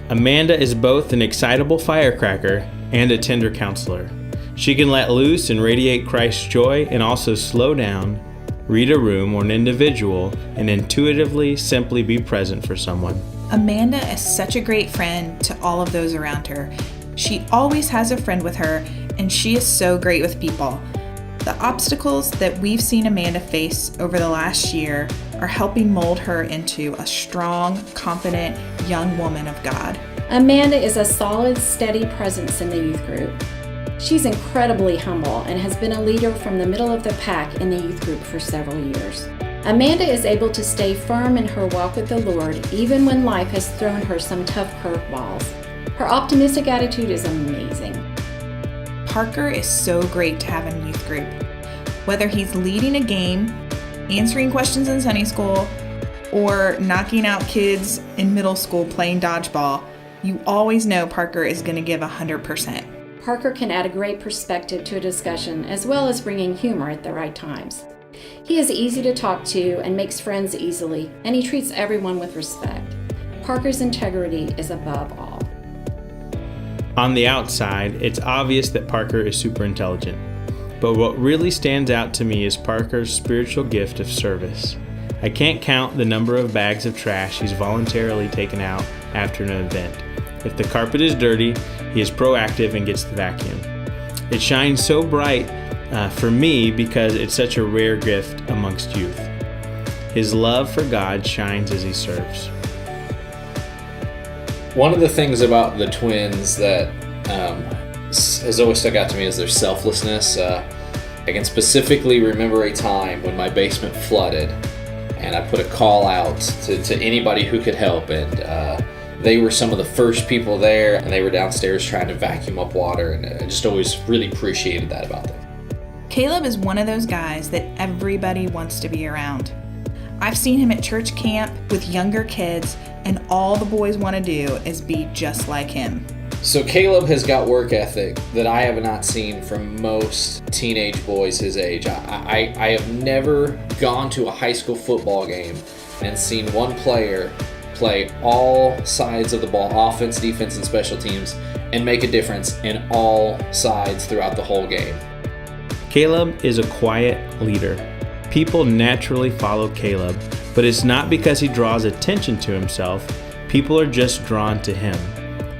Amanda is both an excitable firecracker and a tender counselor. She can let loose and radiate Christ's joy and also slow down, read a room or an individual, and intuitively simply be present for someone. Amanda is such a great friend to all of those around her. She always has a friend with her, and she is so great with people. The obstacles that we've seen Amanda face over the last year are helping mold her into a strong, confident young woman of God. Amanda is a solid, steady presence in the youth group. She's incredibly humble and has been a leader from the middle of the pack in the youth group for several years. Amanda is able to stay firm in her walk with the Lord even when life has thrown her some tough curveballs. Her optimistic attitude is amazing. Parker is so great to have in youth group. Whether he's leading a game, answering questions in Sunday school, or knocking out kids in middle school playing dodgeball, you always know Parker is going to give 100%. Parker can add a great perspective to a discussion as well as bringing humor at the right times. He is easy to talk to and makes friends easily, and he treats everyone with respect. Parker's integrity is above all. On the outside, it's obvious that Parker is super intelligent. But what really stands out to me is Parker's spiritual gift of service. I can't count the number of bags of trash he's voluntarily taken out after an event. If the carpet is dirty, he is proactive and gets the vacuum. It shines so bright for me because it's such a rare gift amongst youth. His love for God shines as he serves. One of the things about the twins that has always stuck out to me is their selflessness. I can specifically remember a time when my basement flooded and I put a call out to anybody who could help, and they were some of the first people there, and they were downstairs trying to vacuum up water, and I just always really appreciated that about them. Caleb is one of those guys that everybody wants to be around. I've seen him at church camp with younger kids, and all the boys want to do is be just like him. So Caleb has got work ethic that I have not seen from most teenage boys his age. I have never gone to a high school football game and seen one player play all sides of the ball, offense, defense, and special teams, and make a difference in all sides throughout the whole game. Caleb is a quiet leader. People naturally follow Caleb, but it's not because he draws attention to himself. People are just drawn to him.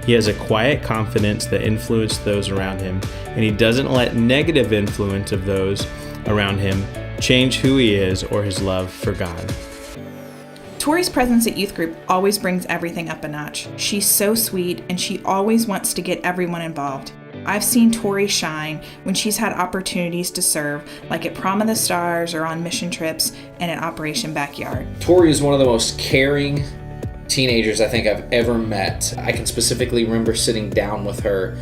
He has a quiet confidence that influences those around him, and he doesn't let negative influence of those around him change who he is or his love for God. Tori's presence at youth group always brings everything up a notch. She's so sweet, and she always wants to get everyone involved. I've seen Tori shine when she's had opportunities to serve, like at Prom of the Stars or on mission trips and at Operation Backyard. Tori is one of the most caring teenagers I think I've ever met. I can specifically remember sitting down with her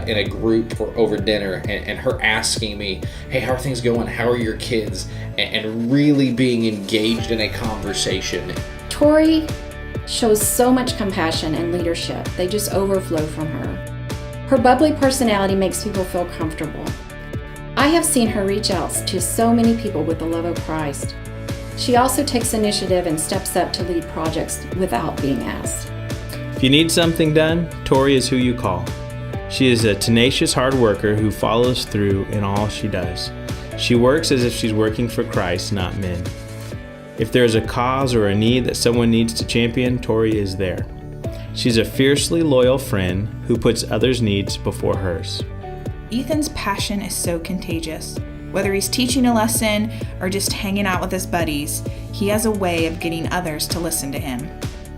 in a group over dinner and her asking me, hey, how are things going? How are your kids? And really being engaged in a conversation. Tori shows so much compassion and leadership. They just overflow from her. Her bubbly personality makes people feel comfortable. I have seen her reach out to so many people with the love of Christ. She also takes initiative and steps up to lead projects without being asked. If you need something done, Tori is who you call. She is a tenacious hard worker who follows through in all she does. She works as if she's working for Christ, not men. If there's a cause or a need that someone needs to champion, Tori is there. She's a fiercely loyal friend who puts others' needs before hers. Ethan's passion is so contagious. Whether he's teaching a lesson or just hanging out with his buddies, he has a way of getting others to listen to him.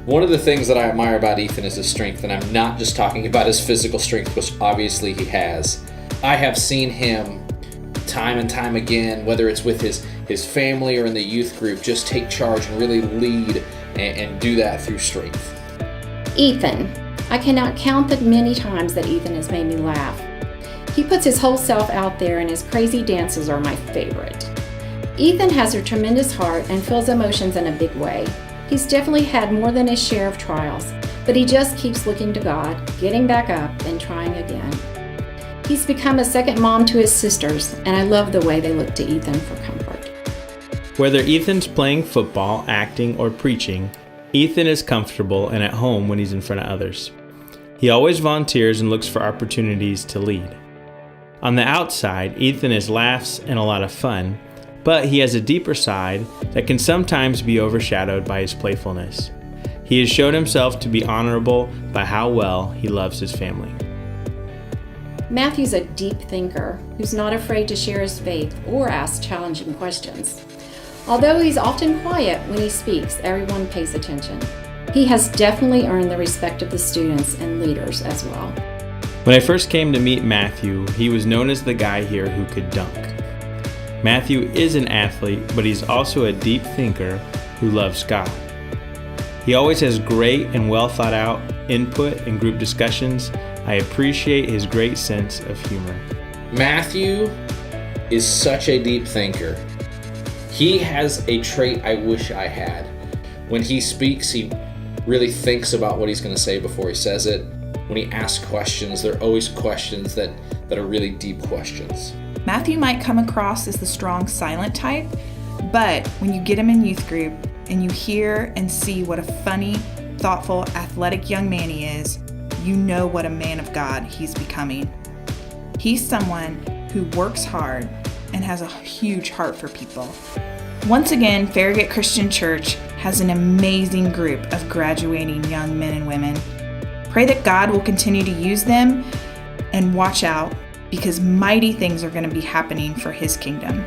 One of the things that I admire about Ethan is his strength, and I'm not just talking about his physical strength, which obviously he has. I have seen him time and time again, whether it's with his family or in the youth group, just take charge and really lead and do that through strength. Ethan. I cannot count the many times that Ethan has made me laugh. He puts his whole self out there, and his crazy dances are my favorite. Ethan has a tremendous heart and feels emotions in a big way. He's definitely had more than his share of trials, but he just keeps looking to God, getting back up, and trying again. He's become a second mom to his sisters, and I love the way they look to Ethan for comfort. Whether Ethan's playing football, acting, or preaching, Ethan is comfortable and at home when he's in front of others. He always volunteers and looks for opportunities to lead. On the outside, Ethan is laughs and a lot of fun, but he has a deeper side that can sometimes be overshadowed by his playfulness. He has showed himself to be honorable by how well he loves his family. Matthew's a deep thinker who's not afraid to share his faith or ask challenging questions. Although he's often quiet when he speaks, everyone pays attention. He has definitely earned the respect of the students and leaders as well. When I first came to meet Matthew, he was known as the guy here who could dunk. Matthew is an athlete, but he's also a deep thinker who loves God. He always has great and well thought out input in group discussions. I appreciate his great sense of humor. Matthew is such a deep thinker. He has a trait I wish I had. When he speaks, he really thinks about what he's going to say before he says it. When he asks questions, they're always questions that are really deep questions. Matthew might come across as the strong, silent type, but when you get him in youth group and you hear and see what a funny, thoughtful, athletic young man he is, you know what a man of God he's becoming. He's someone who works hard and has a huge heart for people. Once again, Farragut Christian Church has an amazing group of graduating young men and women. Pray that God will continue to use them, and watch out, because mighty things are going to be happening for His kingdom.